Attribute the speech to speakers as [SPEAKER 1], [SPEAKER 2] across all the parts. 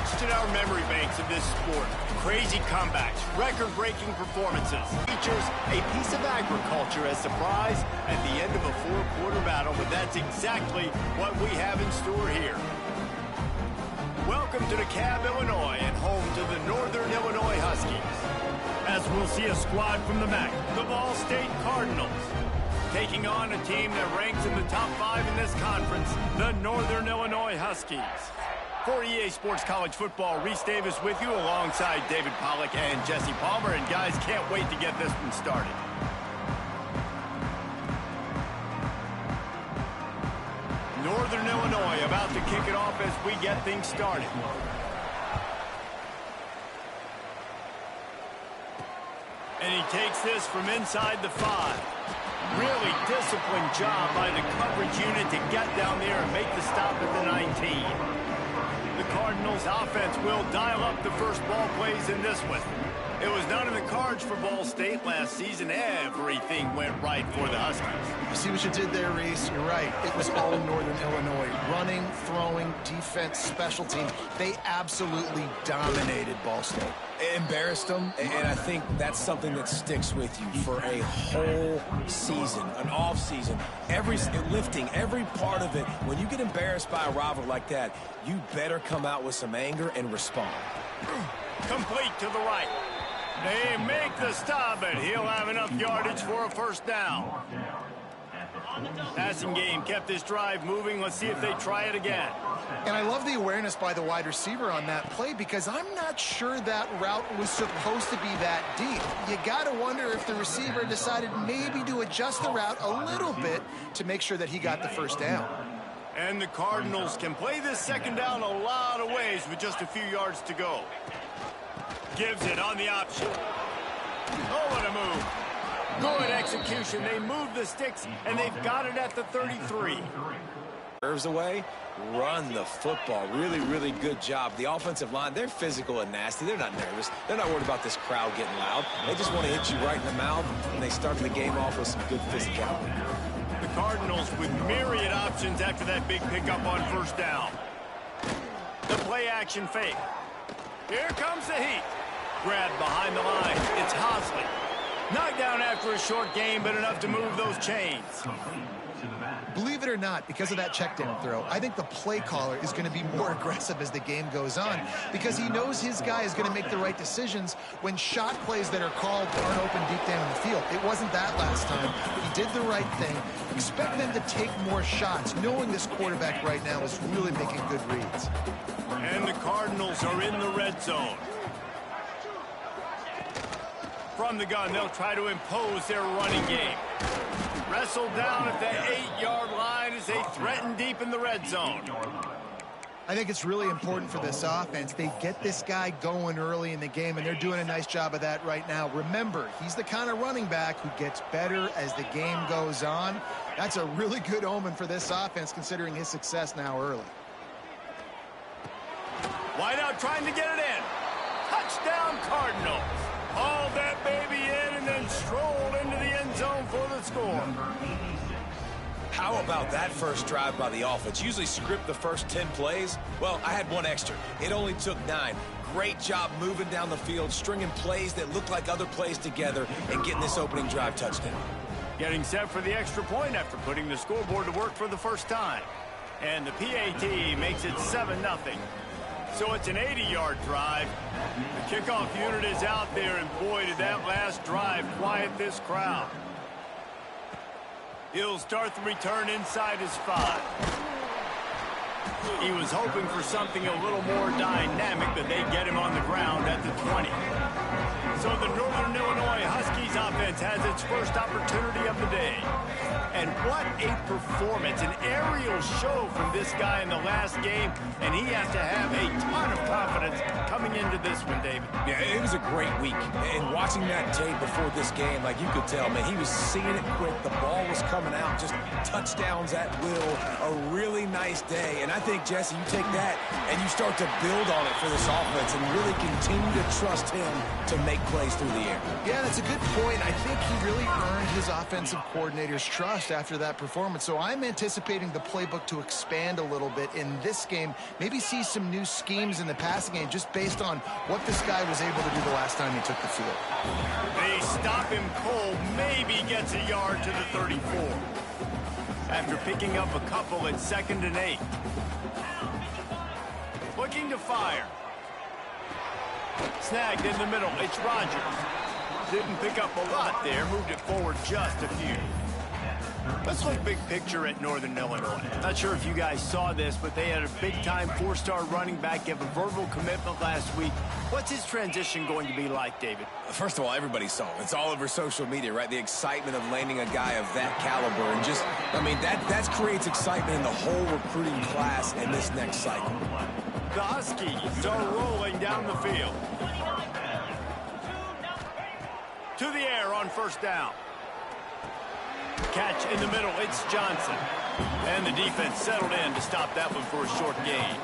[SPEAKER 1] etched in our memory banks of this sport. Crazy comebacks, record-breaking performances. Features a piece of agriculture as surprise at the end of a four-quarter battle, but that's exactly what we have in store here. Welcome to DeKalb, Illinois, and home to the Northern Illinois Huskies. As we'll see a squad from the MAC, the Ball State Cardinals, taking on a team that ranks in the top 5 in this conference, the Northern Illinois Huskies. For EA Sports College Football, Reese Davis with you alongside David Pollack and Jesse Palmer. And guys, can't wait to get this one started. Northern Illinois about to kick it off as we get things started. And he takes this from inside the 5. Really disciplined job by the coverage unit to get down there and make the stop at the 19. The Cardinals offense will dial up the first ball plays in this one. It was not in the cards for Ball State last season. Everything went right for the Huskies.
[SPEAKER 2] You see what you did there, Reese? You're right. It was all Northern Illinois. Running, throwing, defense, special teams. They absolutely dominated Ball State.
[SPEAKER 3] Embarrassed them, and I think that's something that sticks with you for a whole season, an off season. Lifting every part of it. When you get embarrassed by a rival like that, you better come out with some anger and respond.
[SPEAKER 1] Complete to the right. They make the stop, and he'll have enough yardage for a first down. Passing game kept this drive moving. Let's see if they try it again.
[SPEAKER 2] And I love the awareness by the wide receiver on that play because I'm not sure that route was supposed to be that deep. You got to wonder if the receiver decided maybe to adjust the route a little bit to make sure that he got the first down.
[SPEAKER 1] And the Cardinals can play this second down a lot of ways with just a few yards to go. Gives it on the option. Oh, what a move. Good execution. They move the sticks, and they've got it at the 33.
[SPEAKER 3] Curves away, run the football. Really, really good job. The offensive line, they're physical and nasty. They're not nervous. They're not worried about this crowd getting loud. They just want to hit you right in the mouth, and they started the game off with some good physicality.
[SPEAKER 1] The Cardinals with myriad options after that big pickup on first down. The play-action fake. Here comes the heat. Grabbed behind the line. It's Hosley. Knocked down after a short game, but enough to move those chains.
[SPEAKER 2] Believe it or not, because of that check down throw, I think the play caller is going to be more aggressive as the game goes on because he knows his guy is going to make the right decisions when shot plays that are called aren't open deep down in the field. It wasn't that last time. He did the right thing. Expect them to take more shots, knowing this quarterback right now is really making good reads.
[SPEAKER 1] And the Cardinals are in the red zone. From the gun, they'll try to impose their running game. Wrestled down at the 8-yard line as they threaten deep in the red zone.
[SPEAKER 2] I think it's really important for this offense. They get this guy going early in the game, and they're doing a nice job of that right now. Remember, he's the kind of running back who gets better as the game goes on. That's a really good omen for this offense, considering his success now early.
[SPEAKER 1] Wideout trying to get it in. Touchdown, Cardinals. Hauled that baby in and then strolled into the end zone for the score.
[SPEAKER 3] How about that first drive by the offense? Usually script the first 10 plays. Well, I had one extra. It only took 9. Great job moving down the field, stringing plays that looked like other plays together, and getting this opening drive touchdown.
[SPEAKER 1] Getting set for the extra point after putting the scoreboard to work for the first time. And the PAT makes it 7-0. So it's an 80-yard drive. The kickoff unit is out there, and boy, did that last drive quiet this crowd. He'll start the return inside his 5. He was hoping for something a little more dynamic, but they get him on the ground at the 20. So the Northern Illinois Huskies offense has its first opportunity of the day. And what a performance, an aerial show from this guy in the last game, and he has to have a ton of confidence coming into this one, David.
[SPEAKER 3] Yeah, it was a great week, and watching that tape before this game, like you could tell, man, he was seeing it quick, the ball was coming out, just touchdowns at will, a really nice day, and I think, Jesse, you take that and you start to build on it for this offense and really continue to trust him to make plays through the air.
[SPEAKER 2] Yeah, that's a good point. I think he really earned his offensive coordinator's trust reinforced after that performance. So I'm anticipating the playbook to expand a little bit in this game, maybe see some new schemes in the passing game just based on what this guy was able to do the last time he took the field.
[SPEAKER 1] They stop him cold, maybe gets a yard to the 34. After picking up a couple at 2nd and 8. Looking to fire. Snagged in the middle, it's Rodgers. Didn't pick up a lot there, moved it forward just a few. Let's look big picture at Northern Illinois. Not sure if you guys saw this, but they had a big-time 4-star running back give a verbal commitment last week. What's his transition going to be like, David?
[SPEAKER 3] First of all, everybody saw it. It's all over social media, right? The excitement of landing a guy of that caliber. And just, I mean, that creates excitement in the whole recruiting class in this next cycle.
[SPEAKER 1] The Huskies are rolling down the field. To the air on 1st down. Catch in the middle, it's Johnson. And the defense settled in to stop that one for a short gain.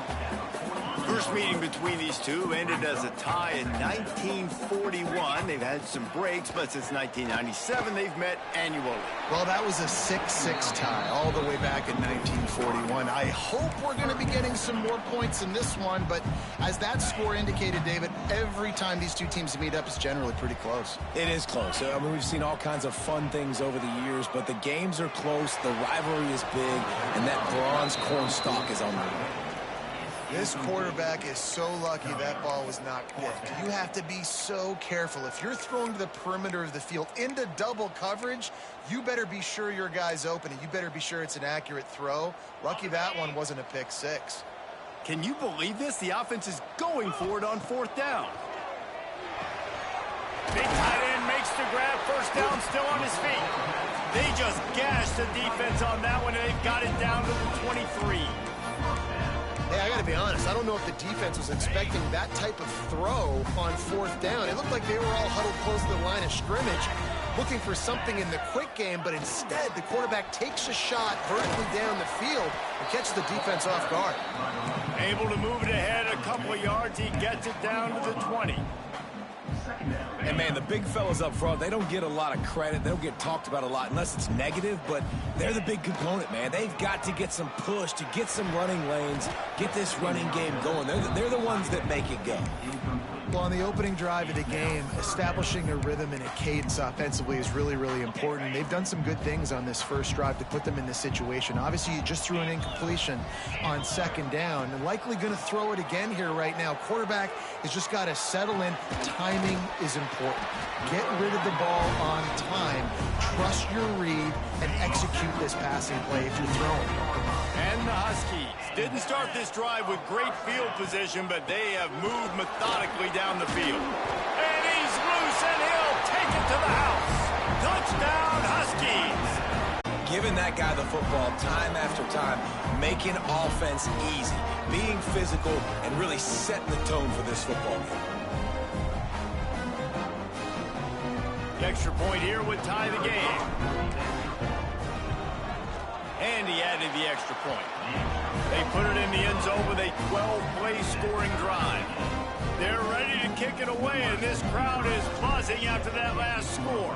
[SPEAKER 1] First meeting between these two ended as a tie in 1941. They've had some breaks, but since 1997, they've met annually.
[SPEAKER 2] Well, that was a 6-6 tie all the way back in 1941. I hope we're going to be getting some more points in this one, but as that score indicated, David, every time these two teams meet up, it's generally pretty close.
[SPEAKER 3] It is close. I mean, we've seen all kinds of fun things over the years, but the games are close, the rivalry is big, and that bronze cornstalk is on the way.
[SPEAKER 2] This quarterback is so lucky that ball was not picked. You have to be so careful. If you're throwing to the perimeter of the field into double coverage, you better be sure your guy's open, and you better be sure it's an accurate throw. Lucky that one wasn't a pick six.
[SPEAKER 1] Can you believe this? The offense is going for it on 4th down. Big tight end makes the grab. 1st down, still on his feet. They just gashed the defense on that one, and they've got it down to the 23.
[SPEAKER 2] Hey, I got to be honest. I don't know if the defense was expecting that type of throw on 4th down. It looked like they were all huddled close to the line of scrimmage, looking for something in the quick game, but instead the quarterback takes a shot vertically down the field and catches the defense off guard.
[SPEAKER 1] Able to move it ahead a couple of yards. He gets it down to the 20.
[SPEAKER 3] And, man, the big fellas up front, they don't get a lot of credit. They don't get talked about a lot unless it's negative, but they're the big component, man. They've got to get some push, to get some running lanes, get this running game going. They're the ones that make it go.
[SPEAKER 2] Well, on the opening drive of the game, establishing a rhythm and a cadence offensively is really, really important. They've done some good things on this first drive to put them in this situation. Obviously, you just threw an incompletion on 2nd down, and likely going to throw it again here right now. Quarterback has just got to settle in. Timing is important. Get rid of the ball on time. Trust your read and execute this passing play if you're throwing.
[SPEAKER 1] And the Huskies didn't start this drive with great field position, but they have moved methodically down the field. And he's loose, and he'll take it to the house. Touchdown, Huskies.
[SPEAKER 3] Giving that guy the football time after time, making offense easy, being physical, and really setting the tone for this football game.
[SPEAKER 1] The extra point here would tie the game. And he added the extra point. They put it in the end zone with a 12-play scoring drive. They're ready to kick it away, and this crowd is buzzing after that last score.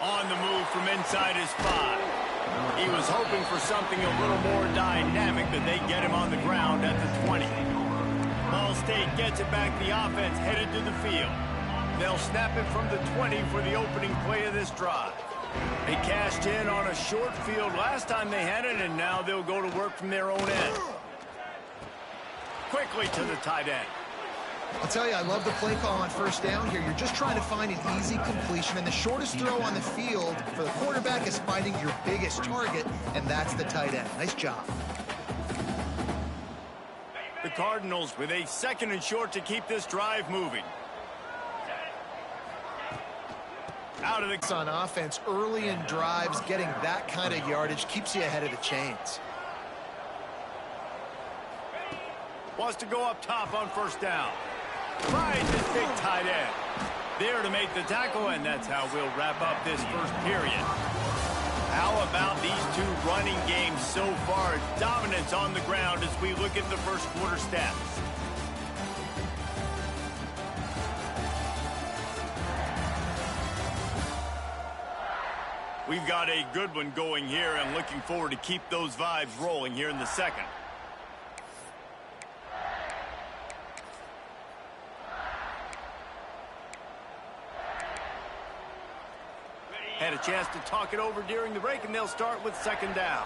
[SPEAKER 1] On the move from inside his 5. He was hoping for something a little more dynamic, but they get him on the ground at the 20. Ball State gets it back. The offense headed to the field. They'll snap it from the 20 for the opening play of this drive. They cashed in on a short field last time they had it, and now they'll go to work from their own end. Quickly to the tight end.
[SPEAKER 2] I'll tell you, I love the play call on 1st down here. You're just trying to find an easy completion, and the shortest throw on the field for the quarterback is finding your biggest target, and that's the tight end. Nice job.
[SPEAKER 1] The Cardinals with a 2nd and short to keep this drive moving. Out of the
[SPEAKER 2] on offense early in drives, getting that kind of yardage keeps you ahead of the chains.
[SPEAKER 1] Wants to go up top on 1st down. Finds his big tight end. There to make the tackle, and that's how we'll wrap up this first period. How about these two running games so far? Dominance on the ground as we look at the first quarter stats. We've got a good one going here and looking forward to keep those vibes rolling here in the second. Had a chance to talk it over during the break, and they'll start with second down.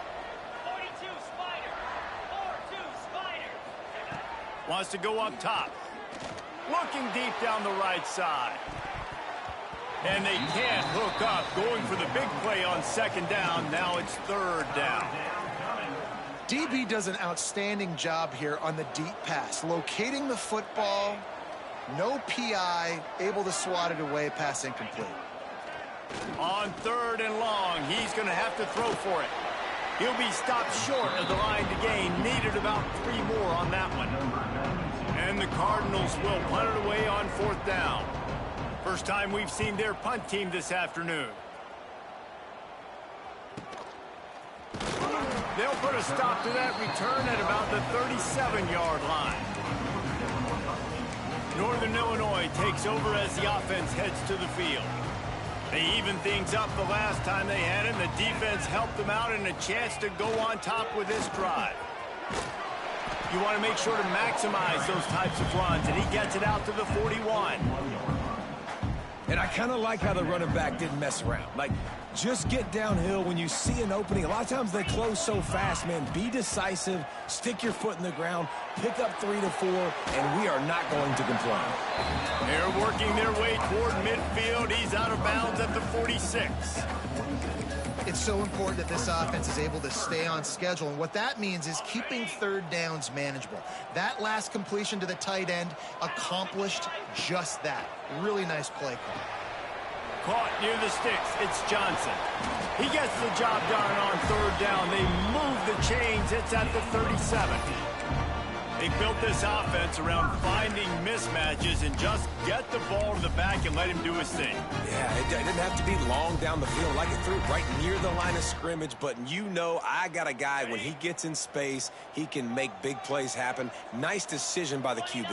[SPEAKER 4] 42 Spider. 4-2 Spider.
[SPEAKER 1] Wants to go up top. Looking deep down the right side. And they can't hook up. Going for the big play on second down. Now it's third down.
[SPEAKER 2] DB does an outstanding job here on the deep pass. Locating the football. No PI. Able to swat it away. Pass incomplete.
[SPEAKER 1] On third and long, he's going to have to throw for it. He'll be stopped short of the line to gain. Needed about 3 more on that one. And the Cardinals will punt it away on fourth down. First time we've seen their punt team this afternoon. They'll put a stop to that return at about the 37-yard line. Northern Illinois takes over as the offense heads to the field. They even things up the last time they had him. The defense helped them out and a chance to go on top with this drive. You want to make sure to maximize those types of runs, and he gets it out to the 41.
[SPEAKER 3] And I kind of like how the running back didn't mess around. Like, just get downhill when you see an opening. A lot of times they close so fast, man. Be decisive, stick your foot in the ground, pick up 3 to 4, and we are not going to complain.
[SPEAKER 1] They're working their way toward midfield. He's out of bounds at the 46.
[SPEAKER 2] It's so important that this offense is able to stay on schedule, and what that means is keeping third downs manageable. That last completion to the tight end accomplished just that. Really nice play call.
[SPEAKER 1] Caught near the sticks. It's Johnson. He gets the job done on third down. They move the chains. It's at the 37. They built this offense around finding mismatches and just get the ball to the back and let him do his thing.
[SPEAKER 3] Yeah, it didn't have to be long down the field. Like it threw it right near the line of scrimmage, but you know I got a guy, when he gets in space, he can make big plays happen. Nice decision by the QB.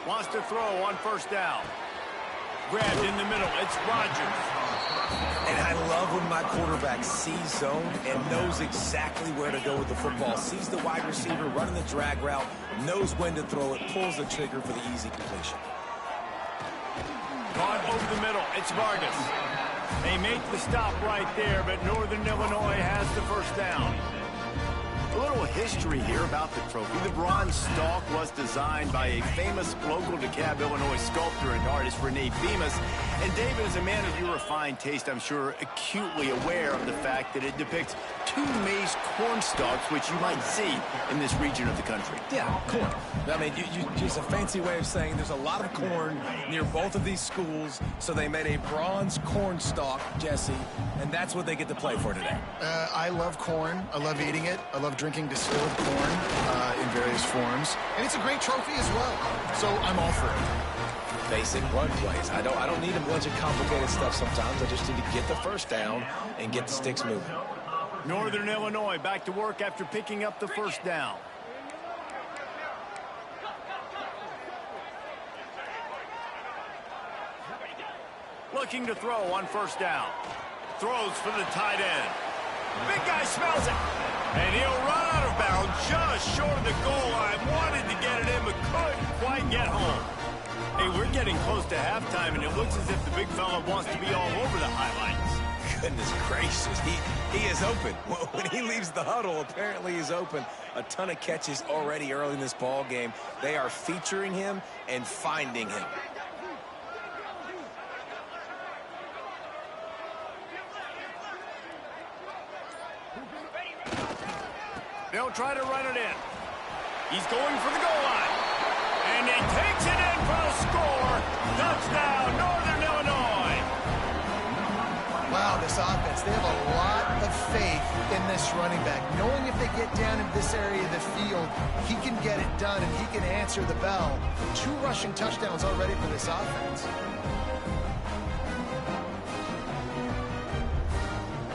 [SPEAKER 1] Wants to throw on first down. Grabbed in the middle. It's Rodgers.
[SPEAKER 3] And I love when my quarterback sees zone and knows exactly where to go with the football. Sees the wide receiver running the drag route, knows when to throw it, pulls the trigger for the easy completion.
[SPEAKER 1] Caught over the middle. It's Vargas. They make the stop right there, but Northern Illinois has the first down. A little history here about the trophy. The bronze stalk was designed by a famous local DeKalb, Illinois sculptor and artist, Rene Bemis. And David, is a man of your refined taste, I'm sure, acutely aware of the fact that it depicts 2 maize corn stalks, which you might see in this region of the country.
[SPEAKER 3] Yeah, corn. I mean, it's a fancy way of saying there's a lot of corn near both of these schools, so they made a bronze corn stalk, Jesse, and that's what they get to play for today.
[SPEAKER 2] I love corn. I love eating it. I love drinking distilled corn in various forms. And it's a great trophy as well. So I'm all for it.
[SPEAKER 3] Basic run plays. I don't need a bunch of complicated stuff sometimes. I just need to get the first down and get the sticks moving.
[SPEAKER 1] Northern Illinois back to work after picking up the first down. Looking to throw on first down. Throws for the tight end. Big guy smells it. And he'll run out of bounds just short of the goal line. Wanted to get it in, but couldn't quite get home. Hey, we're getting close to halftime, and it looks as if the big fella wants to be all over the highlights.
[SPEAKER 3] Goodness gracious, he is open. When he leaves the huddle, apparently he's open. A ton of catches already early in this ball game. They are featuring him and finding him.
[SPEAKER 1] They'll try to run it in. He's going for the goal line. And he takes it in for the score. Touchdown, Northern Illinois.
[SPEAKER 2] Wow, this offense, they have a lot of faith in this running back. Knowing if they get down in this area of the field, he can get it done and he can answer the bell. 2 rushing touchdowns already for this offense.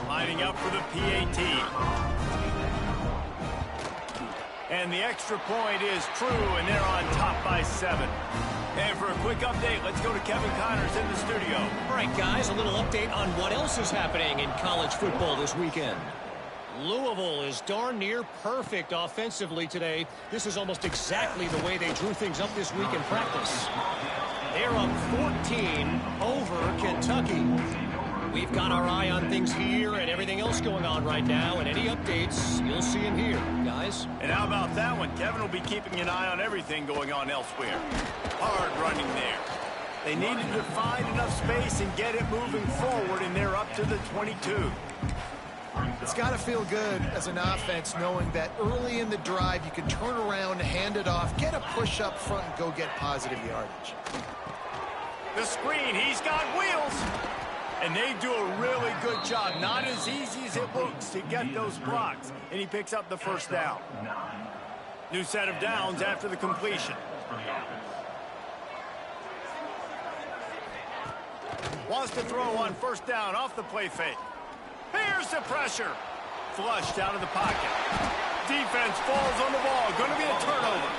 [SPEAKER 1] Lining up for the PAT. And the extra point is true, and they're on top by 7. And for a quick update, let's go to Kevin Connors in the studio.
[SPEAKER 5] All right, guys, a little update on what else is happening in college football this weekend. Louisville is darn near perfect offensively today. This is almost exactly the way they drew things up this week in practice. They're up 14 over Kentucky. We've got our eye on things here and everything else going on right now, and any updates you'll see in here, guys.
[SPEAKER 1] And how about that one? Kevin will be keeping an eye on everything going on elsewhere. Hard running there. They needed to find enough space and get it moving forward, and they're up to the 22.
[SPEAKER 2] It's got to feel good as an offense knowing that early in the drive you can turn around, hand it off, get a push up front, and go get positive yardage.
[SPEAKER 1] The screen, he's got wheels. And they do a really good job. Not as easy as it looks to get those blocks. And he picks up the first down. New set of downs after the completion. Wants to throw on first down off the play fake. Here's the pressure. Flushed out of the pocket. Defense falls on the ball. Going to be a turnover.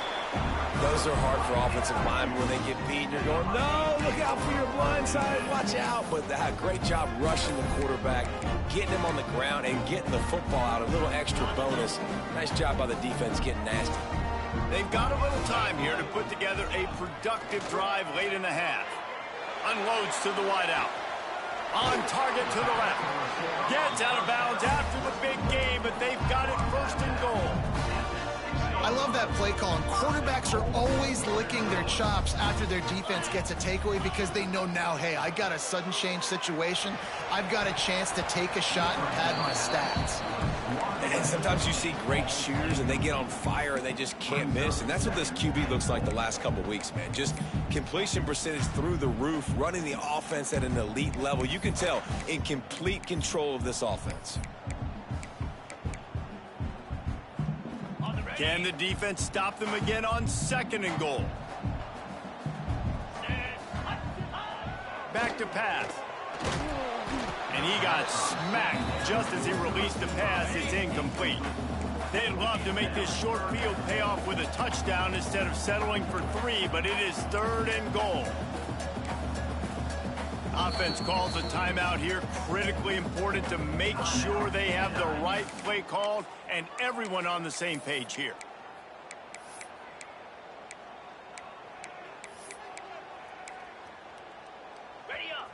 [SPEAKER 3] Those are hard for offensive linemen when they get beat. You're going, no, look out for your blind side, watch out. But they had a great job rushing the quarterback, getting him on the ground, and getting the football out. A little extra bonus. Nice job by the defense getting nasty.
[SPEAKER 1] They've got a little time here to put together a productive drive late in the half. Unloads to the wideout. On target to the left. Gets out of bounds after the big game, but they've got it first and goal.
[SPEAKER 2] I love that play call, and quarterbacks are always licking their chops after their defense gets a takeaway because they know now, hey, I got a sudden change situation. I've got a chance to take a shot and pad my stats.
[SPEAKER 3] And sometimes you see great shooters and they get on fire and they just can't miss. And that's what this QB looks like the last couple weeks, man. Just completion percentage through the roof, running the offense at an elite level. You can tell in complete control of this offense.
[SPEAKER 1] Can the defense stop them again on second and goal? Back to pass. And he got smacked just as he released the pass. It's incomplete. They'd love to make this short field pay off with a touchdown instead of settling for 3, but it is third and goal. Offense calls a timeout here. Critically important to make sure they have the right play called and everyone on the same page here.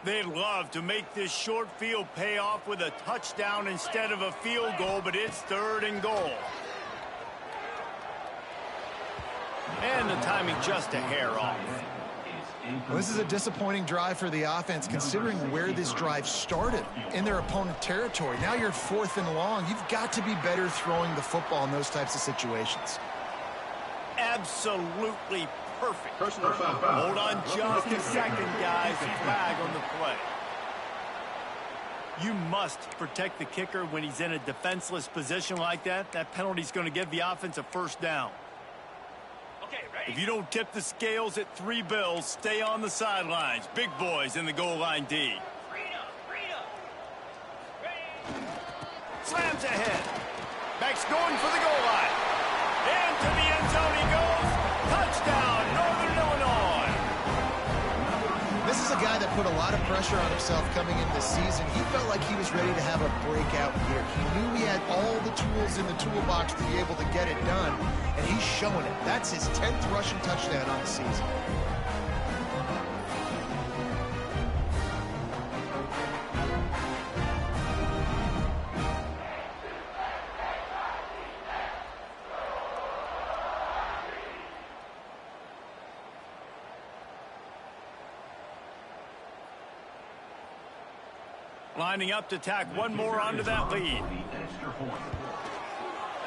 [SPEAKER 1] They'd love to make this short field pay off with a touchdown instead of a field goal, but it's third and goal. And the timing just a hair off.
[SPEAKER 2] Well, this is a disappointing drive for the offense considering where this drive started in their opponent territory. Now you're 4th and long. You've got to be better throwing the football in those types of situations.
[SPEAKER 1] Absolutely perfect. Hold on just a second, guys. Flag on the play. You must protect the kicker when he's in a defenseless position like that. That penalty's going to give the offense a first down. If you don't tip the scales at 3 bills, stay on the sidelines. Big boys in the goal line D. Slams ahead. Backs going for the goal line. Into the end zone he goes. Touchdown, Northern Illinois.
[SPEAKER 2] This is a guy that put a lot of pressure on himself coming into the season. He felt like he was ready to have a breakout year. He knew he had all the tools in the toolbox to be able to get it done, and he's showing it. That's his 10th rushing touchdown on the season.
[SPEAKER 1] Lining up to tack one more onto that lead.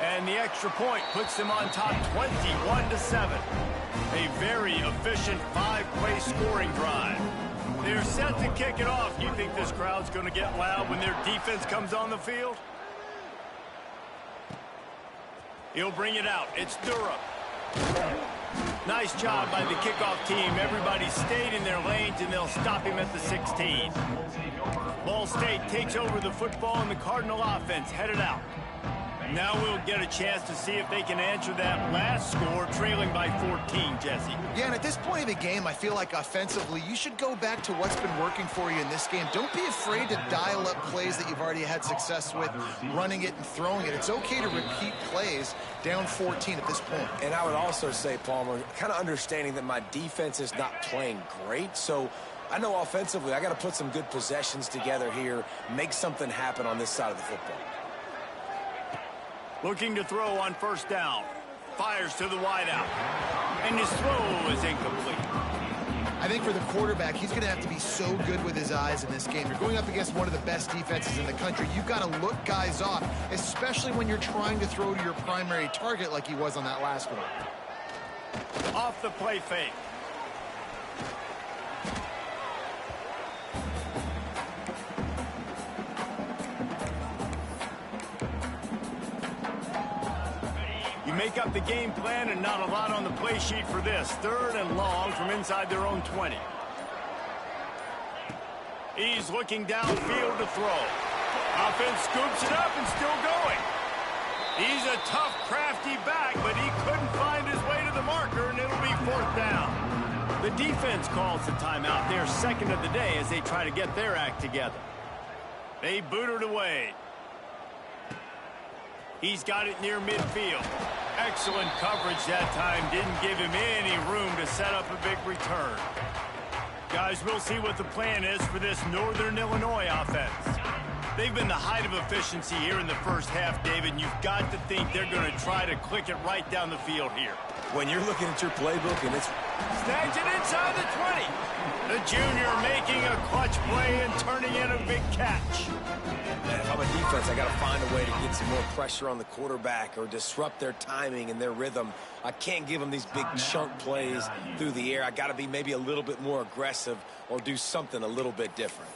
[SPEAKER 1] And the extra point puts them on top 21-7. A very efficient 5-play scoring drive. They're set to kick it off. You think this crowd's going to get loud when their defense comes on the field? He'll bring it out. It's Durham. Nice job by the kickoff team. Everybody stayed in their lanes, and they'll stop him at the 16. Ball State takes over the football, and the Cardinal offense headed out. Now we'll get a chance to see if they can answer that last score, trailing by 14, Jesse.
[SPEAKER 2] Yeah, and at this point of the game, I feel like offensively, you should go back to what's been working for you in this game. Don't be afraid to dial up plays that you've already had success with, running it and throwing it. It's okay to repeat plays down 14 at this point.
[SPEAKER 3] And I would also say, Palmer, kind of understanding that my defense is not playing great, so I know offensively I got to put some good possessions together here, make something happen on this side of the football.
[SPEAKER 1] Looking to throw on first down. Fires to the wideout. And his throw is incomplete.
[SPEAKER 2] I think for the quarterback, he's going to have to be so good with his eyes in this game. You're going up against one of the best defenses in the country. You've got to look guys off, especially when you're trying to throw to your primary target like he was on that last one.
[SPEAKER 1] Off the play fake. You make up the game plan and not a lot on the play sheet for this. 3rd and long from inside their own 20. He's looking downfield to throw. Offense scoops it up and still going. He's a tough, crafty back, but he couldn't find his way to the marker, and it'll be 4th down. The defense calls the timeout. They're 2nd of the day as they try to get their act together. They boot it away. He's got it near midfield. Excellent coverage that time. Didn't give him any room to set up a big return. Guys, we'll see what the plan is for this Northern Illinois offense. They've been the height of efficiency here in the first half, David, and you've got to think they're going to try to click it right down the field here.
[SPEAKER 3] When you're looking at your playbook and it's...
[SPEAKER 1] Snags it inside the 20. The junior making a clutch play and turning in a big catch.
[SPEAKER 3] Man, if I'm a defense, I got to find a way to get some more pressure on the quarterback or disrupt their timing and their rhythm. I can't give them these big chunk plays through the air. I got to be maybe a little bit more aggressive or do something a little bit different.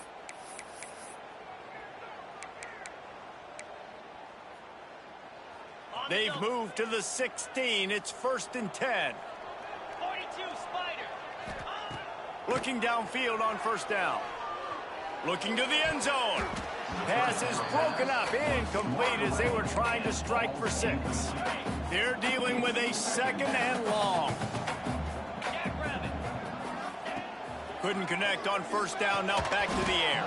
[SPEAKER 1] They've moved to the 16. It's 1st and 10.
[SPEAKER 4] 42, Spider.
[SPEAKER 1] Looking downfield on first down. Looking to the end zone. Pass is broken up, incomplete as they were trying to strike for 6. They're dealing with a 2nd and long. Couldn't connect on first down, now back to the air.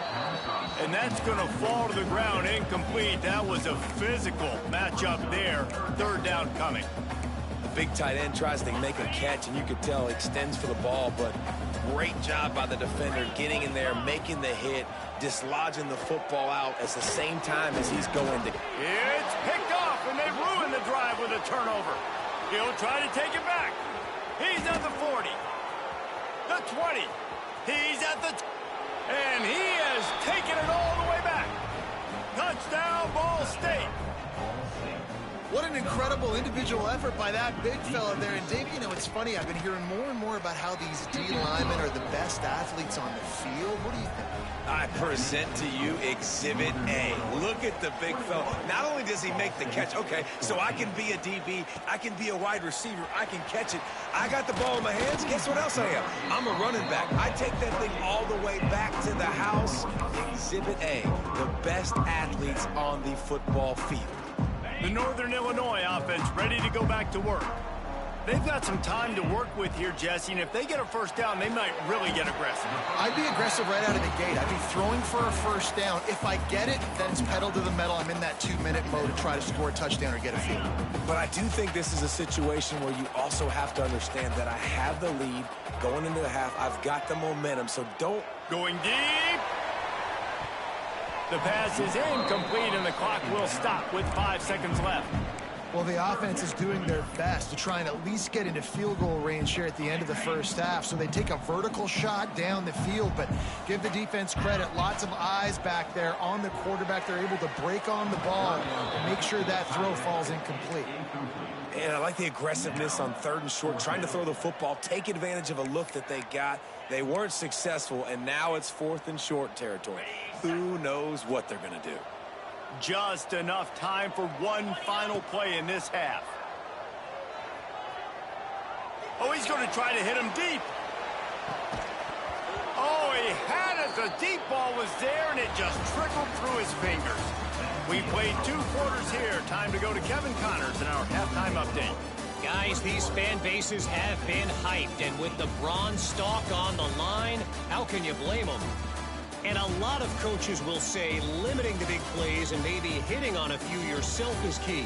[SPEAKER 1] And that's going to fall to the ground, incomplete. That was a physical matchup there. 3rd down coming.
[SPEAKER 3] The big tight end tries to make a catch, and you could tell extends for the ball, but great job by the defender getting in there, making the hit, dislodging the football out at the same time as he's going to...
[SPEAKER 1] It's picked off, and they ruin the drive with a turnover. He'll try to take it back. He's at the 40. The 20. He's at the... And he has taken it all the way back. Touchdown, Ball State.
[SPEAKER 2] What an incredible individual effort by that big fella there. And Dave, you know, it's funny. I've been hearing more and more about how these D linemen are the best athletes on the field. What do you think?
[SPEAKER 3] I present to you Exhibit A. Look at the big fella. Not only does he make the catch, okay, so I can be a DB, I can be a wide receiver, I can catch it. I got the ball in my hands. Guess what else I am? I'm a running back. I take that thing all the way back to the house. Exhibit A, the best athletes on the football field.
[SPEAKER 1] The Northern Illinois offense ready to go back to work. They've got some time to work with here, Jesse, and if they get a first down, they might really get aggressive.
[SPEAKER 2] I'd be aggressive right out of the gate. I'd be throwing for a first down. If I get it, then it's pedal to the metal. I'm in that 2-minute mode to try to score a touchdown or get a field.
[SPEAKER 3] But I do think this is a situation where you also have to understand that I have the lead going into the half. I've got the momentum, so don't...
[SPEAKER 1] Going deep. The pass is incomplete, and the clock will stop with 5 seconds left.
[SPEAKER 2] Well, the offense is doing their best to try and at least get into field goal range here at the end of the first half. So they take a vertical shot down the field, but give the defense credit. Lots of eyes back there on the quarterback. They're able to break on the ball and make sure that throw falls incomplete.
[SPEAKER 3] And I like the aggressiveness on 3rd and short, trying to throw the football, take advantage of a look that they got. They weren't successful, and now it's 4th and short territory. Who knows what they're going to do?
[SPEAKER 1] Just enough time for one final play in this half. Oh, he's going to try to hit him deep. Oh, he had it. The deep ball was there, and it just trickled through his fingers. We played 2 quarters here. Time to go to Kevin Connors in our halftime update.
[SPEAKER 5] Guys, these fan bases have been hyped, and with the bronze stalk on the line, how can you blame them? And a lot of coaches will say limiting the big plays and maybe hitting on a few yourself is key.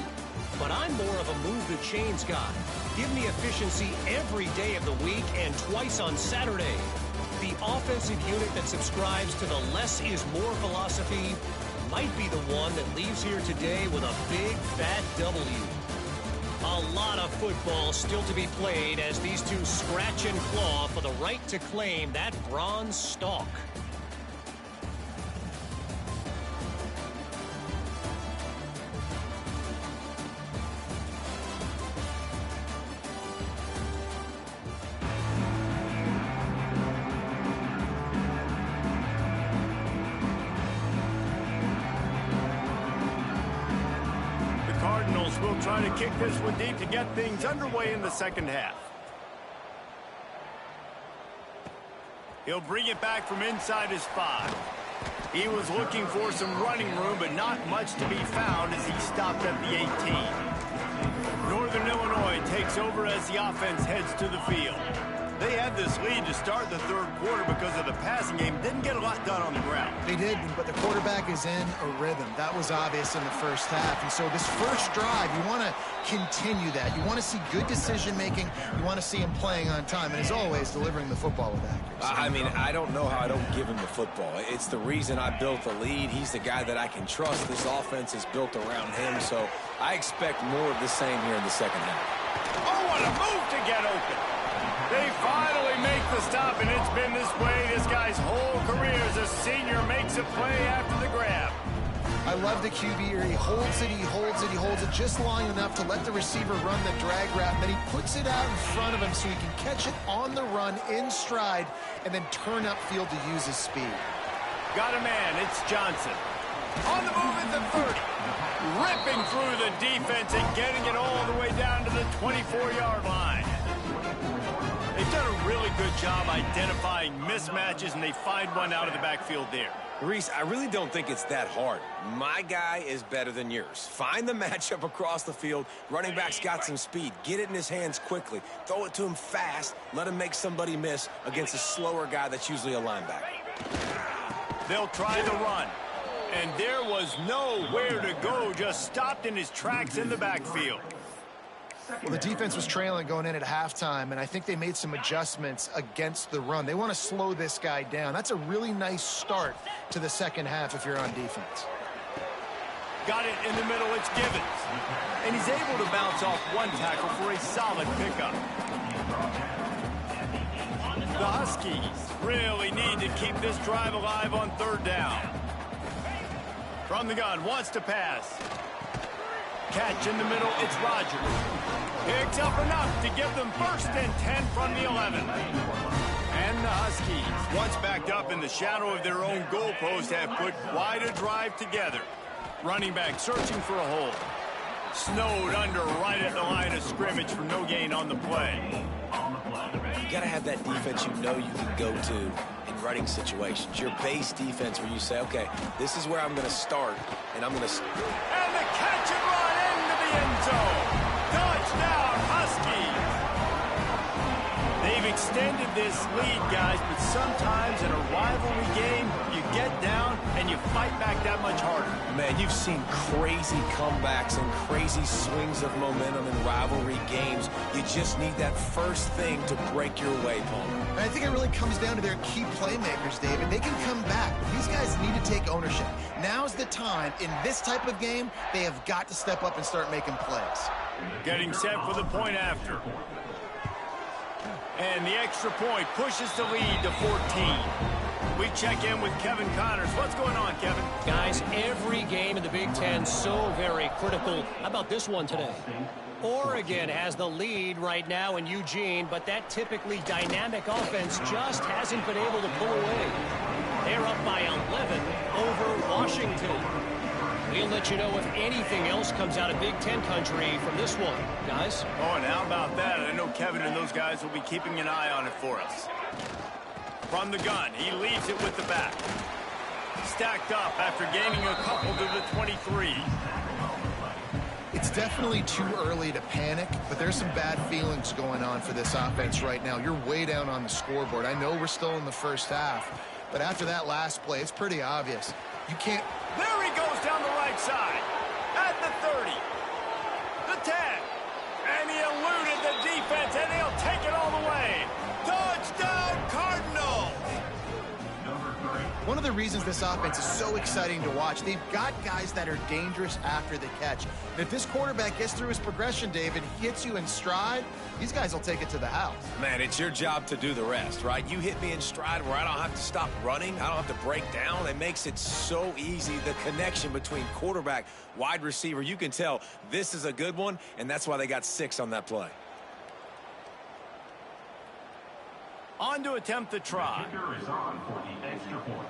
[SPEAKER 5] But I'm more of a move the chains guy. Give me efficiency every day of the week and twice on Saturday. The offensive unit that subscribes to the less is more philosophy might be the one that leaves here today with a big fat W. A lot of football still to be played as these two scratch and claw for the right to claim that bronze stalk.
[SPEAKER 1] Will try to kick this one deep to get things underway in the second half. He'll bring it back from inside his 5. He was looking for some running room, but not much to be found as he stopped at the 18. Northern Illinois takes over as the offense heads to the field. They had this lead to start the third quarter because of the passing game. Didn't get a lot done on the ground.
[SPEAKER 2] They did, but the quarterback is in a rhythm. That was obvious in the first half. And so this first drive, you want to continue that. You want to see good decision-making. You want to see him playing on time. And as always, delivering the football with accuracy.
[SPEAKER 3] I mean, I don't know how I don't give him the football. It's the reason I built the lead. He's the guy that I can trust. This offense is built around him. So I expect more of the same here in the second half.
[SPEAKER 1] Oh, what a move to get open. They finally make the stop, and it's been this way this guy's whole career as a senior. Makes a play after the grab.
[SPEAKER 2] I love the QB here. He holds it, he holds it, he holds it just long enough to let the receiver run the drag route. And then he puts it out in front of him so he can catch it on the run in stride and then turn upfield to use his speed.
[SPEAKER 1] Got a man. It's Johnson. On the move at the 30. Ripping through the defense and getting it all the way down to the 24-yard line. They've done a really good job identifying mismatches, and they find one out of the backfield there.
[SPEAKER 3] Reese, I really don't think it's that hard. My guy is better than yours. Find the matchup across the field. Running back's got some speed. Get it in his hands quickly. Throw it to him fast. Let him make somebody miss against a slower guy that's usually a linebacker.
[SPEAKER 1] They'll try the run. And there was nowhere to go. Just stopped in his tracks in the backfield.
[SPEAKER 2] Well, the defense was trailing going in at halftime, and I think they made some adjustments against the run. They want to slow this guy down. That's a really nice start to the second half if you're on defense.
[SPEAKER 1] Got it in the middle. It's Givens. And he's able to bounce off one tackle for a solid pickup. The Huskies really need to keep this drive alive on third down. From the gun, wants to pass. Catch in the middle, it's Rogers. Picks up enough to give them 1st and 10 from the 11. And the Huskies, once backed up in the shadow of their own goalpost, have put quite a drive together. Running back searching for a hole. Snowed under right at the line of scrimmage for no gain on the play.
[SPEAKER 3] You got to have that defense you know you can go to in running situations. Your base defense where you say, okay, this is where I'm going to start, and I'm going to...
[SPEAKER 1] And the catch and run into the end zone. Touchdown, Huskies. They've extended this lead, guys, but sometimes in a rivalry game, you get down and you fight back that much harder.
[SPEAKER 3] Man, you've seen crazy comebacks and crazy swings of momentum in rivalry games. You just need that first thing to break your way, Paul.
[SPEAKER 2] And I think it really comes down to their key playmakers, David. They can come back, but these guys need to take ownership. Now's the time. In this type of game, they have got to step up and start making plays.
[SPEAKER 1] Getting set for the point after. And the extra point pushes the lead to 14. We check in with Kevin Connors. What's going on, Kevin?
[SPEAKER 5] Guys, every game in the Big Ten so very critical. How about this one today? Oregon has the lead right now in Eugene, but that typically dynamic offense just hasn't been able to pull away. They're up by 11 over Washington. We'll let you know if anything else comes out of Big Ten country from this one, guys.
[SPEAKER 1] Oh, and how about that? I know Kevin and those guys will be keeping an eye on it for us. From the gun, he leaves it with the back. Stacked up after gaining a couple to the 23.
[SPEAKER 2] It's definitely too early to panic, but there's some bad feelings going on for this offense right now. You're way down on the scoreboard. I know we're still in the first half, but after that last play, it's pretty obvious. You can't...
[SPEAKER 1] There he goes down the right side. At the 30. The 10. And he eluded the defense, and he'll take it all the way. Touchdown, Cardinals!
[SPEAKER 2] One of the reasons this offense is so exciting to watch, they've got guys that are dangerous after the catch. And if this quarterback gets through his progression, David, hits you in stride, these guys will take it to the house.
[SPEAKER 3] Man, it's your job to do the rest, right? You hit me in stride where I don't have to stop running. I don't have to break down. It makes it so easy. The connection between quarterback, wide receiver, you can tell this is a good one, and that's why they got 6 on that play.
[SPEAKER 1] On to attempt the try.
[SPEAKER 6] The kicker is on for the extra point.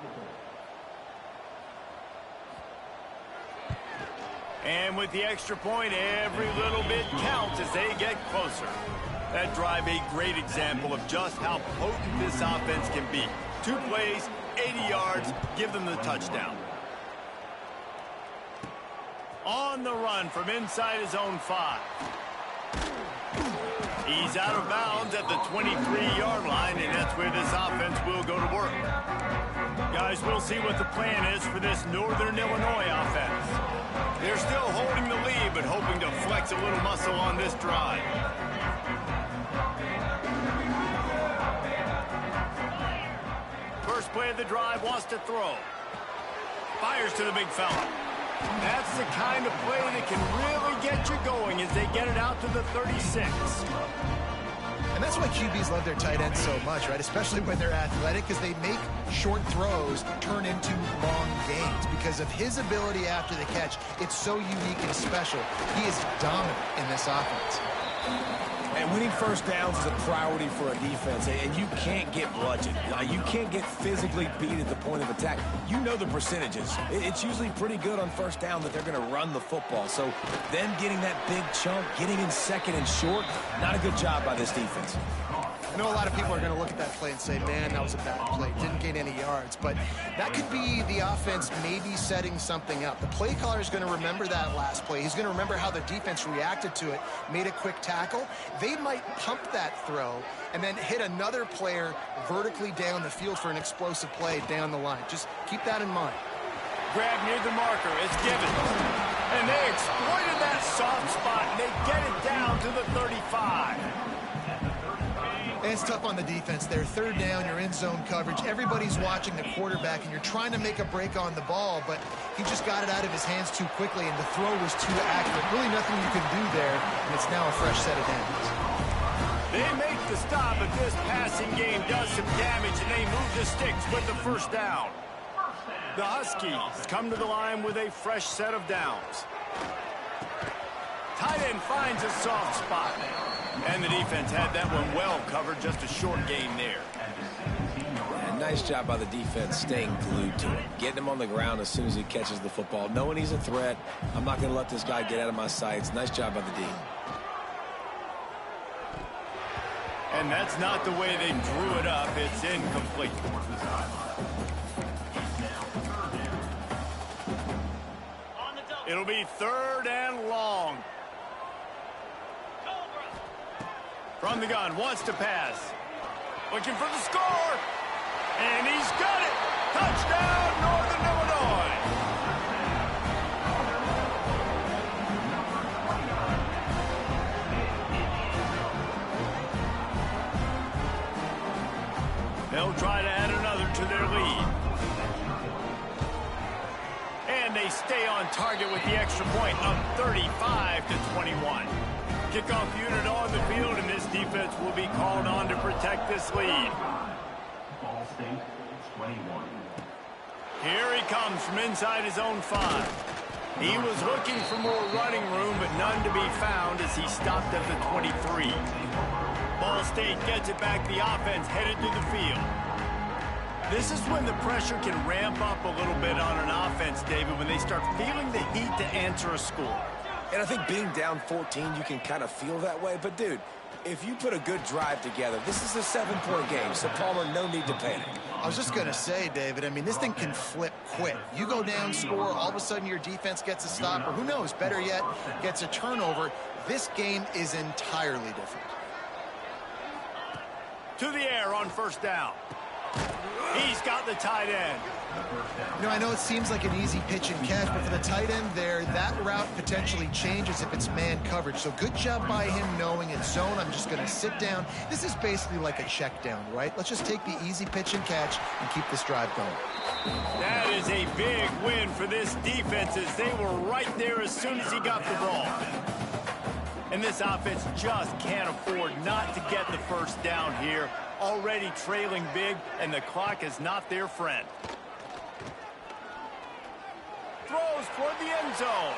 [SPEAKER 1] And with the extra point, every little bit counts as they get closer. That drive, a great example of just how potent this offense can be. 2 plays, 80 yards, give them the touchdown. On the run from inside his own 5. He's out of bounds at the 23-yard line, and that's where this offense will go to work. Guys, we'll see what the plan is for this Northern Illinois offense. They're still holding the lead, but hoping to flex a little muscle on this drive. First play of the drive, wants to throw. Fires to the big fella. That's the kind of play that can really get you going as they get it out to the 36.
[SPEAKER 2] And that's why QBs love their tight ends so much, right? Especially when they're athletic, because they make short throws turn into long gains. Because of his ability after the catch, it's so unique and special. He is dominant in this offense.
[SPEAKER 3] And winning first downs is a priority for a defense, and you can't get bludgeoned. You can't get physically beat at the point of attack. You know the percentages. It's usually pretty good on first down that they're going to run the football. So them getting that big chunk, getting in second and short, not a good job by this defense.
[SPEAKER 2] I know a lot of people are going to look at that play and say, man, that was a bad play. Didn't gain any yards. But that could be the offense maybe setting something up. The play caller is going to remember that last play. He's going to remember how the defense reacted to it, made a quick tackle. They might pump that throw and then hit another player vertically down the field for an explosive play down the line. Just keep that in mind.
[SPEAKER 1] Grab near the marker. It's given. And they exploited that soft spot, and they get it down to the 35.
[SPEAKER 2] And it's tough on the defense there. Third down, you're in zone coverage. Everybody's watching the quarterback, and you're trying to make a break on the ball, but he just got it out of his hands too quickly, and the throw was too accurate. Really nothing you can do there, and it's now a fresh set of downs.
[SPEAKER 1] They make the stop, but this passing game does some damage, and they move the sticks with the first down. The Huskies come to the line with a fresh set of downs. Tight end finds a soft spot. And the defense had that one well covered, just a short gain there.
[SPEAKER 3] Yeah, nice job by the defense staying glued to him. Getting him on the ground as soon as he catches the football. Knowing he's a threat, I'm not going to let this guy get out of my sights. Nice job by the D.
[SPEAKER 1] And that's not the way they drew it up. It's incomplete. It'll be 3rd and long. From the gun, wants to pass. Looking for the score. And he's got it. Touchdown, Northern Illinois. They'll try to add another to their lead. And they stay on target with the extra point, up 35-21. Kickoff unit on the field, and this defense will be called on to protect this lead.
[SPEAKER 6] Ball State, 21.
[SPEAKER 1] Here he comes from inside his own 5. He was looking for more running room, but none to be found as he stopped at the 23. Ball State gets it back. The offense headed to the field. This is when the pressure can ramp up a little bit on an offense, David, when they start feeling the heat to answer a score.
[SPEAKER 3] And I think being down 14, you can kind of feel that way. But, dude, if you put a good drive together, this is a 7-point game, so Palmer, no need to panic.
[SPEAKER 2] I was just going to say, David, I mean, this thing can flip quick. You go down, score, all of a sudden your defense gets a stop, or who knows, better yet, gets a turnover. This game is entirely different.
[SPEAKER 1] To the air on first down. He's got the tight end.
[SPEAKER 2] You know, I know it seems like an easy pitch and catch, but for the tight end there, that route potentially changes if it's man coverage. So good job by him knowing it's zone. I'm just going to sit down. This is basically like a check down, right? Let's just take the easy pitch and catch and keep this drive going.
[SPEAKER 1] That is a big win for this defense as they were right there as soon as he got the ball. And this offense just can't afford not to get the first down here. Already trailing big, and the clock is not their friend. Throws toward the end zone.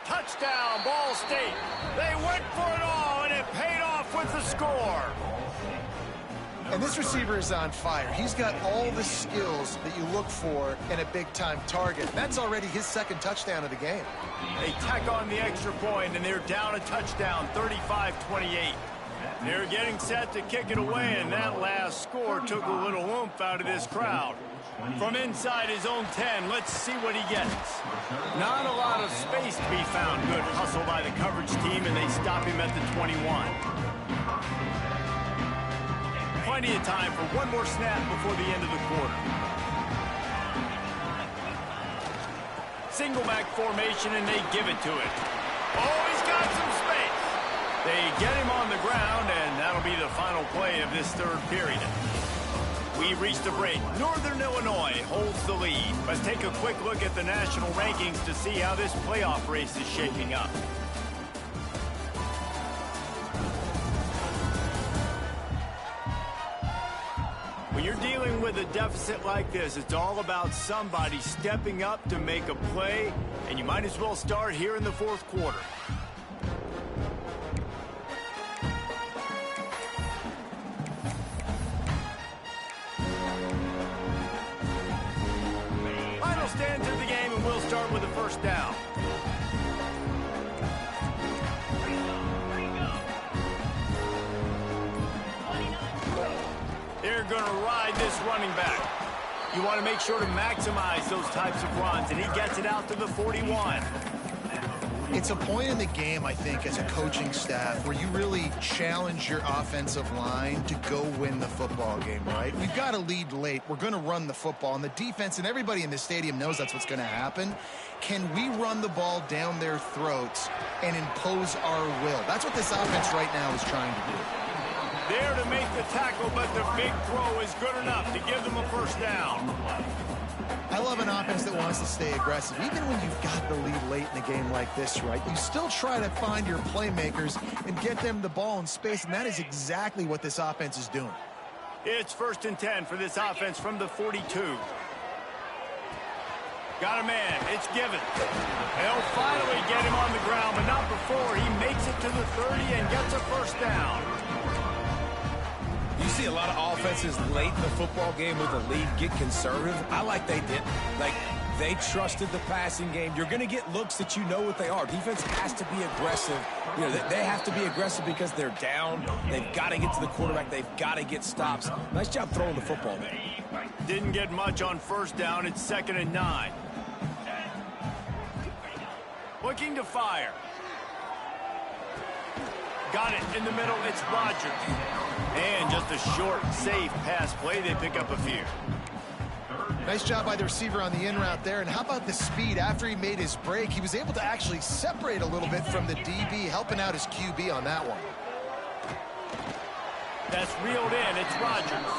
[SPEAKER 1] Touchdown, Ball State. They went for it all, and it paid off with the score.
[SPEAKER 2] And this receiver is on fire. He's got all the skills that you look for in a big-time target. That's already his second touchdown of the game.
[SPEAKER 1] They tack on the extra point, and they're down a touchdown, 35-28. They're getting set to kick it away, and that last score took a little oomph out of this crowd. From inside his own 10, let's see what he gets. Not a lot of space to be found. Good hustle by the coverage team, and they stop him at the 21. Plenty of time for one more snap before the end of the quarter. Single back formation, and they give it to it. Oh, he's got some space. They get him on the ground, and that'll be the final play of this third period. We reach the break. Northern Illinois holds the lead. Let's take a quick look at the national rankings to see how this playoff race is shaping up. When you're dealing with a deficit like this, it's all about somebody stepping up to make a play, and you might as well start here in the fourth quarter. Final stands of the game, and we'll start with a first down. They're going to ride this running back. You want to make sure to maximize those types of runs, and he gets it out to the 41.
[SPEAKER 2] It's a point in the game, I think, as a coaching staff where you really challenge your offensive line to go win the football game, right? We've got to lead late. We're going to run the football, and the defense and everybody in the stadium knows that's what's going to happen. Can we run the ball down their throats and impose our will? That's what this offense right now is trying to do.
[SPEAKER 1] There to make the tackle, but the big throw is good enough to give them a first down.
[SPEAKER 2] I love an offense that wants to stay aggressive. Even when you've got the lead late in a game like this, right, you still try to find your playmakers and get them the ball in space, and that is exactly what this offense is doing.
[SPEAKER 1] It's 1st and 10 for this offense from the 42. Got a man. It's given. They'll finally get him on the ground, but not before he makes it to the 30 and gets a first down.
[SPEAKER 3] You see a lot of offenses late in the football game with a lead get conservative. I like they did. Like, they trusted the passing game. You're going to get looks that you know what they are. Defense has to be aggressive. You know, they have to be aggressive because they're down. They've got to get to the quarterback. They've got to get stops. Nice job throwing the football there.
[SPEAKER 1] Didn't get much on first down. It's 2nd and 9. Looking to fire. Got it in the middle. It's Rogers. And just a short, safe pass play. They pick up a few.
[SPEAKER 2] Nice job by the receiver on the in route there. And how about the speed? After he made his break, he was able to actually separate a little bit from the DB, helping out his QB on that one.
[SPEAKER 1] That's reeled in. It's Rogers.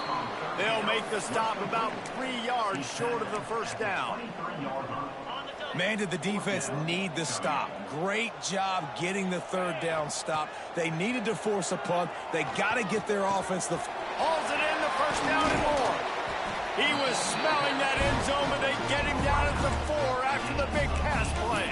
[SPEAKER 1] They'll make the stop about 3 yards short of the first down.
[SPEAKER 3] Man, did the defense need the stop. Great job getting the third down stop. They needed to force a punt. They got to get their offense the...
[SPEAKER 1] Hauls it in, the first down and more. He was smelling that end zone, but they get him down at the 4 after the big pass play.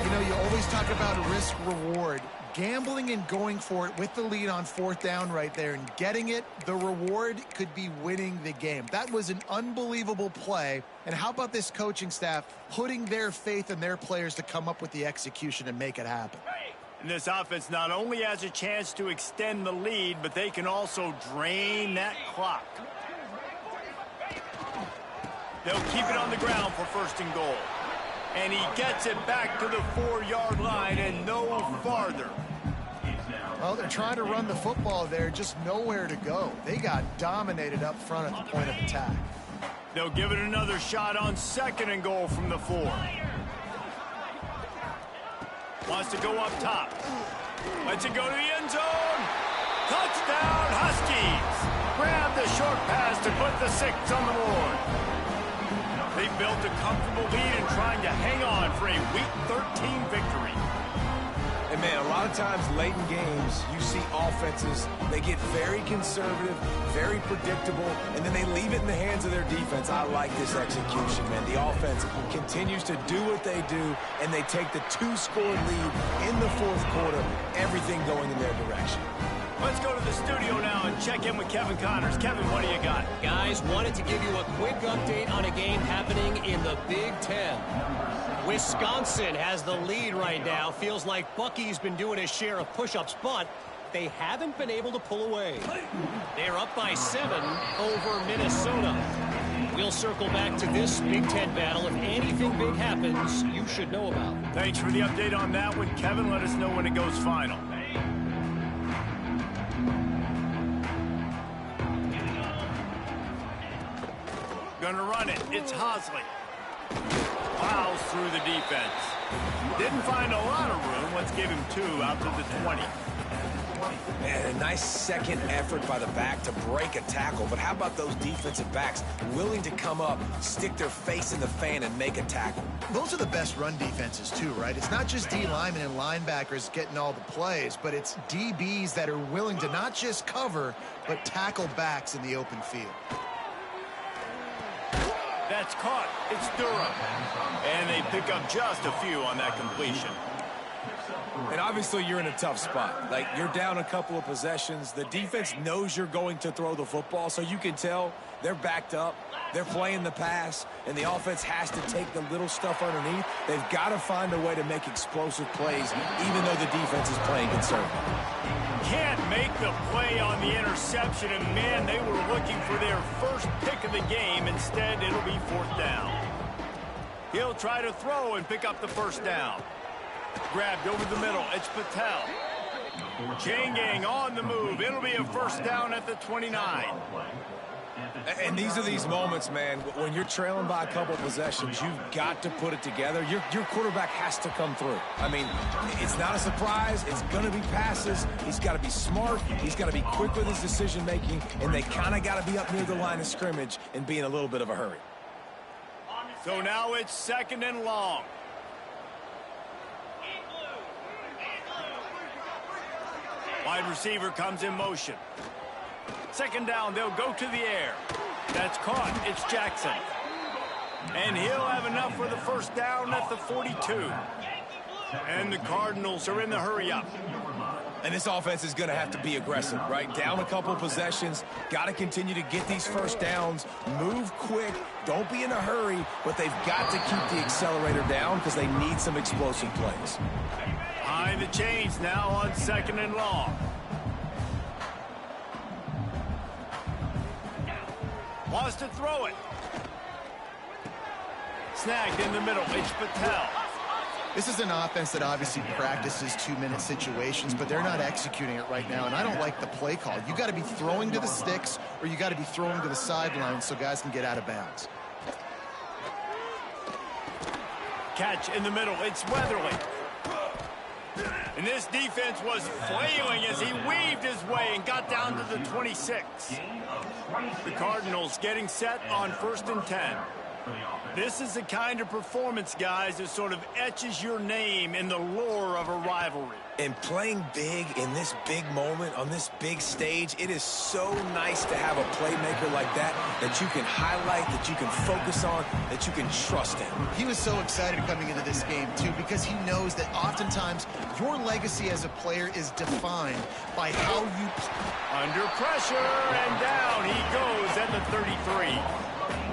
[SPEAKER 2] You know, you always talk about risk-reward. Gambling and going for it with the lead on 4th down right there and getting it, the reward could be winning the game. That was an unbelievable play. And how about this coaching staff putting their faith in their players to come up with the execution and make it happen?
[SPEAKER 1] And this offense not only has a chance to extend the lead, but they can also drain that clock. They'll keep it on the ground for 1st and goal. And he gets it back to the 4-yard line and no farther.
[SPEAKER 2] Well, they're trying to run the football there, just nowhere to go. They got dominated up front at the point of attack.
[SPEAKER 1] They'll give it another shot on 2nd and goal from the 4. Wants to go up top. Lets it go to the end zone. Touchdown, Huskies. Grab the short pass to put the 6 on the board. They built a comfortable lead and trying to hang on for a Week 13 victory.
[SPEAKER 3] And, man, a lot of times late in games, you see offenses, they get very conservative, very predictable, and then they leave it in the hands of their defense. I like this execution, man. The offense continues to do what they do, and they take the 2-score lead in the 4th quarter, everything going in their direction.
[SPEAKER 1] Let's go to the studio now and check in with Kevin Connors. Kevin, what do you got?
[SPEAKER 5] Guys, wanted to give you a quick update on a game happening in the Big Ten. Wisconsin has the lead right now. Feels like Bucky's been doing his share of push-ups, but they haven't been able to pull away. They're up by 7 over Minnesota. We'll circle back to this Big Ten battle. If anything big happens, you should know about.
[SPEAKER 1] Thanks for the update on that one, Kevin. Let us know when it goes final. Gonna run it. It's Hosley. Plows through the defense. Didn't find a lot of room. Let's give him 2 out to the 20.
[SPEAKER 3] Man, a nice second effort by the back to break a tackle. But how about those defensive backs willing to come up, stick their face in the fan, and make a tackle?
[SPEAKER 2] Those are the best run defenses, too, right? It's not just D linemen and linebackers getting all the plays, but it's DBs that are willing to not just cover, but tackle backs in the open field.
[SPEAKER 1] That's caught. It's Durham. And they pick up just a few on that completion.
[SPEAKER 3] And obviously you're in a tough spot. Like, you're down a couple of possessions. The defense knows you're going to throw the football, so you can tell they're backed up. They're playing the pass, and the offense has to take the little stuff underneath. They've got to find a way to make explosive plays, even though the defense is playing conservative.
[SPEAKER 1] Can't make the play on the interception, and man, they were looking for their first pick of the game. Instead, it'll be 4th down. He'll try to throw and pick up the 1st down. Grabbed over the middle. It's Patel. Chain gang on the move. It'll be a 1st down at the 29.
[SPEAKER 3] And these are these moments, man, when you're trailing by a couple possessions, you've got to put it together. Your quarterback has to come through. I mean, it's not a surprise. It's going to be passes. He's got to be smart. He's got to be quick with his decision-making, and they kind of got to be up near the line of scrimmage and be in a little bit of a hurry.
[SPEAKER 1] So now it's 2nd and long. Wide receiver comes in motion. 2nd down, they'll go to the air. That's caught. It's Jackson. And he'll have enough for the 1st down at the 42. And the Cardinals are in the hurry-up.
[SPEAKER 3] And this offense is going to have to be aggressive, right? Down a couple possessions. Got to continue to get these 1st downs. Move quick. Don't be in a hurry. But they've got to keep the accelerator down because they need some explosive plays.
[SPEAKER 1] Behind the chains now on 2nd and long. Wants to throw it. Snagged in the middle. It's Patel.
[SPEAKER 2] This is an offense that obviously practices 2-minute situations, but they're not executing it right now, and I don't like the play call. You got to be throwing to the sticks, or you got to be throwing to the sideline so guys can get out of bounds.
[SPEAKER 1] Catch in the middle. It's Weatherly. And this defense was flailing as he weaved his way and got down to the 26. The Cardinals getting set on 1st and 10. This is the kind of performance, guys, that sort of etches your name in the lore of a rivalry.
[SPEAKER 3] And playing big in this big moment, on this big stage, it is so nice to have a playmaker like that you can highlight, that you can focus on, that you can trust in.
[SPEAKER 2] He was so excited coming into this game, too, because he knows that oftentimes your legacy as a player is defined by how you play.
[SPEAKER 1] Under pressure, and down he goes at the 33.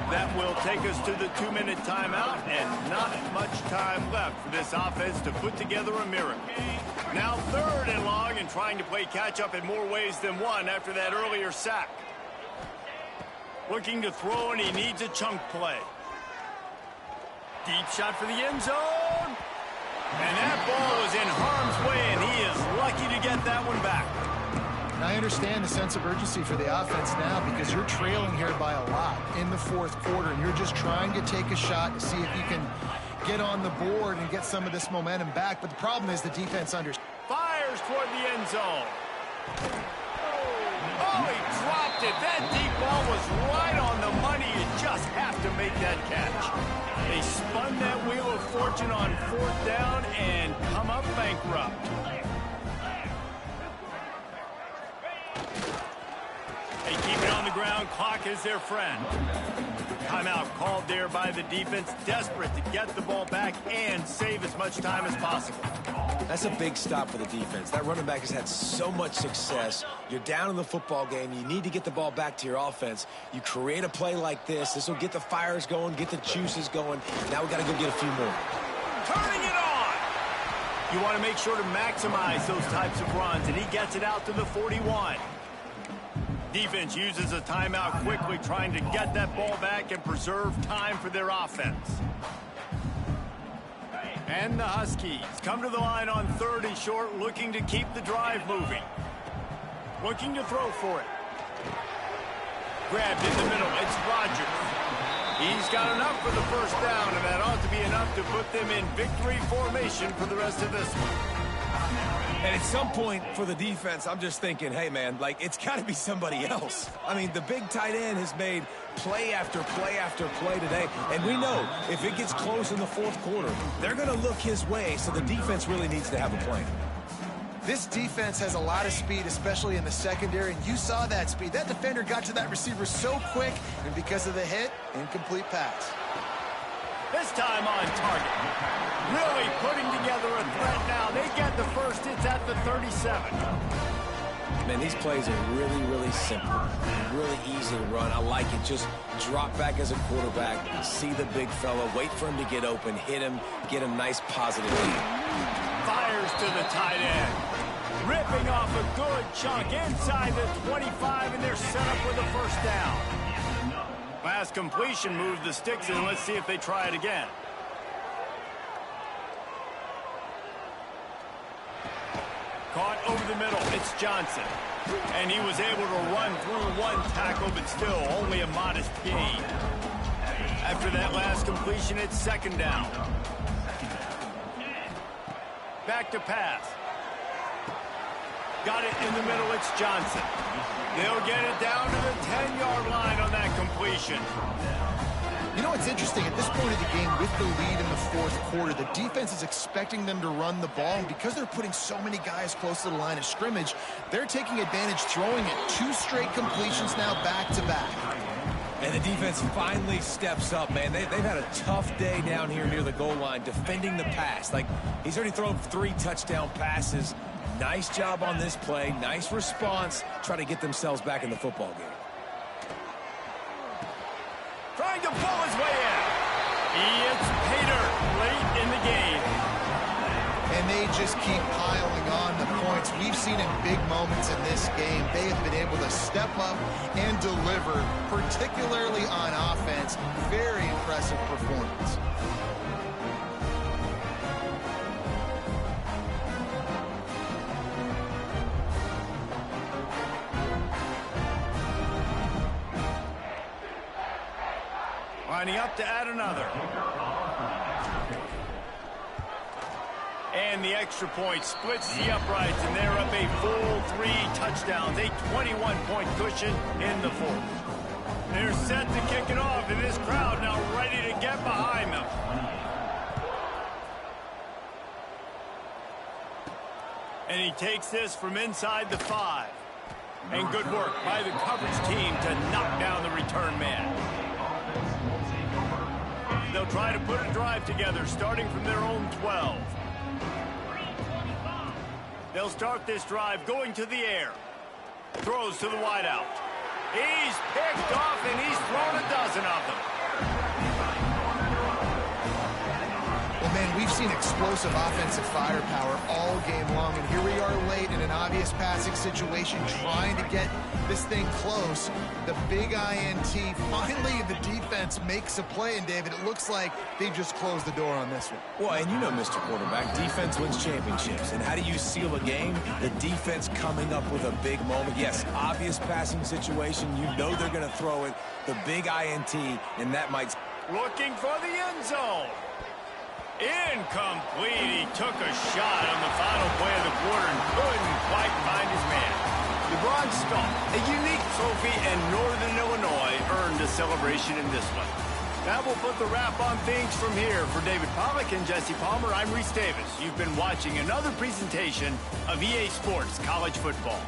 [SPEAKER 1] That will take us to the 2-minute timeout, and not much time left for this offense to put together a miracle. Now 3rd and long, and trying to play catch-up in more ways than one after that earlier sack. Looking to throw, and he needs a chunk play. Deep shot for the end zone. And that ball is in harm's way, and he is lucky to get that one back.
[SPEAKER 2] And I understand the sense of urgency for the offense now because you're trailing here by a lot in the 4th quarter, and you're just trying to take a shot to see if you can get on the board and get some of this momentum back. But the problem is the defense
[SPEAKER 1] fires toward the end zone. Oh, he dropped it. That deep ball was right on the money. You just have to make that catch. They spun that wheel of fortune on 4th down and come up bankrupt. They keep it on the ground. Clock is their friend. Timeout called there by the defense, desperate to get the ball back and save as much time as possible.
[SPEAKER 3] That's a big stop for the defense. That running back has had so much success. You're down in the football game. You need to get the ball back to your offense. You create a play like this. This will get the fires going, get the juices going. Now we got to go get a few more.
[SPEAKER 1] Turning it on! You want to make sure to maximize those types of runs, and he gets it out to the 41. Defense uses a timeout quickly, trying to get that ball back and preserve time for their offense. And the Huskies come to the line on 3rd and short, looking to keep the drive moving. Looking to throw for it. Grabbed in the middle. It's Rodgers. He's got enough for the 1st down, and that ought to be enough to put them in victory formation for the rest of this one.
[SPEAKER 3] And at some point for the defense, I'm just thinking, hey, man, like, it's got to be somebody else. I mean, the big tight end has made play after play after play today. And we know if it gets close in the 4th quarter, they're going to look his way, so the defense really needs to have a plan.
[SPEAKER 2] This defense has a lot of speed, especially in the secondary, and you saw that speed. That defender got to that receiver so quick, and because of the hit, incomplete pass.
[SPEAKER 1] This time on target. Really putting together a threat now. They get the first. It's at the 37.
[SPEAKER 3] Man, these plays are really, really simple. Really easy to run. I like it. Just drop back as a quarterback, see the big fella, wait for him to get open, hit him, get a nice positive lead.
[SPEAKER 1] Fires to the tight end. Ripping off a good chunk inside the 25, and they're set up with a 1st down. Last completion moved the sticks in. Let's see if they try it again. Caught over the middle. It's Johnson. And he was able to run through one tackle, but still only a modest gain. After that last completion, it's 2nd down. Back to pass. Got it in the middle. It's Johnson. They'll get it down to the 10-yard line on that completion.
[SPEAKER 2] You know what's interesting? At this point of the game, with the lead in the 4th quarter, the defense is expecting them to run the ball. And because they're putting so many guys close to the line of scrimmage, they're taking advantage, throwing it 2 straight completions now back-to-back.
[SPEAKER 3] And the defense finally steps up, man. They've had a tough day down here near the goal line defending the pass. Like, he's already thrown 3 touchdown passes. Nice job on this play. Nice response. Try to get themselves back in the football game.
[SPEAKER 1] Trying to pull his way in. It's Pater late in the game.
[SPEAKER 2] And they just keep piling on the points. We've seen in big moments in this game, they have been able to step up and deliver, particularly on offense. Very impressive performance.
[SPEAKER 1] Lining up to add another. And the extra point splits the uprights, and they're up a full 3 touchdowns, a 21-point cushion in the 4th. They're set to kick it off, and this crowd now ready to get behind them. And he takes this from inside the 5. And good work by the coverage team to knock down the return man. They'll try to put a drive together, starting from their own 12. They'll start this drive going to the air. Throws to the wideout. He's picked off, and he's thrown a dozen of them.
[SPEAKER 2] Well, man, we've seen explosive offensive firepower all game long, and here we are late in an obvious passing situation trying to get this thing close. The big INT, finally the defense makes a play, and David, it looks like they've just closed the door on this one.
[SPEAKER 3] Well, and you know, Mr. Quarterback, defense wins championships. And how do you seal a game? The defense coming up with a big moment. Yes, obvious passing situation. You know they're going to throw it. The big INT, and that might...
[SPEAKER 1] Looking for the end zone. Incomplete. He took a shot on the final play of the quarter and couldn't quite find his man. The Bronze Stump, a unique trophy, and Northern Illinois earned a celebration in this one. That will put the wrap on things from here. For David Pollack and Jesse Palmer, I'm Reese Davis. You've been watching another presentation of EA Sports College Football.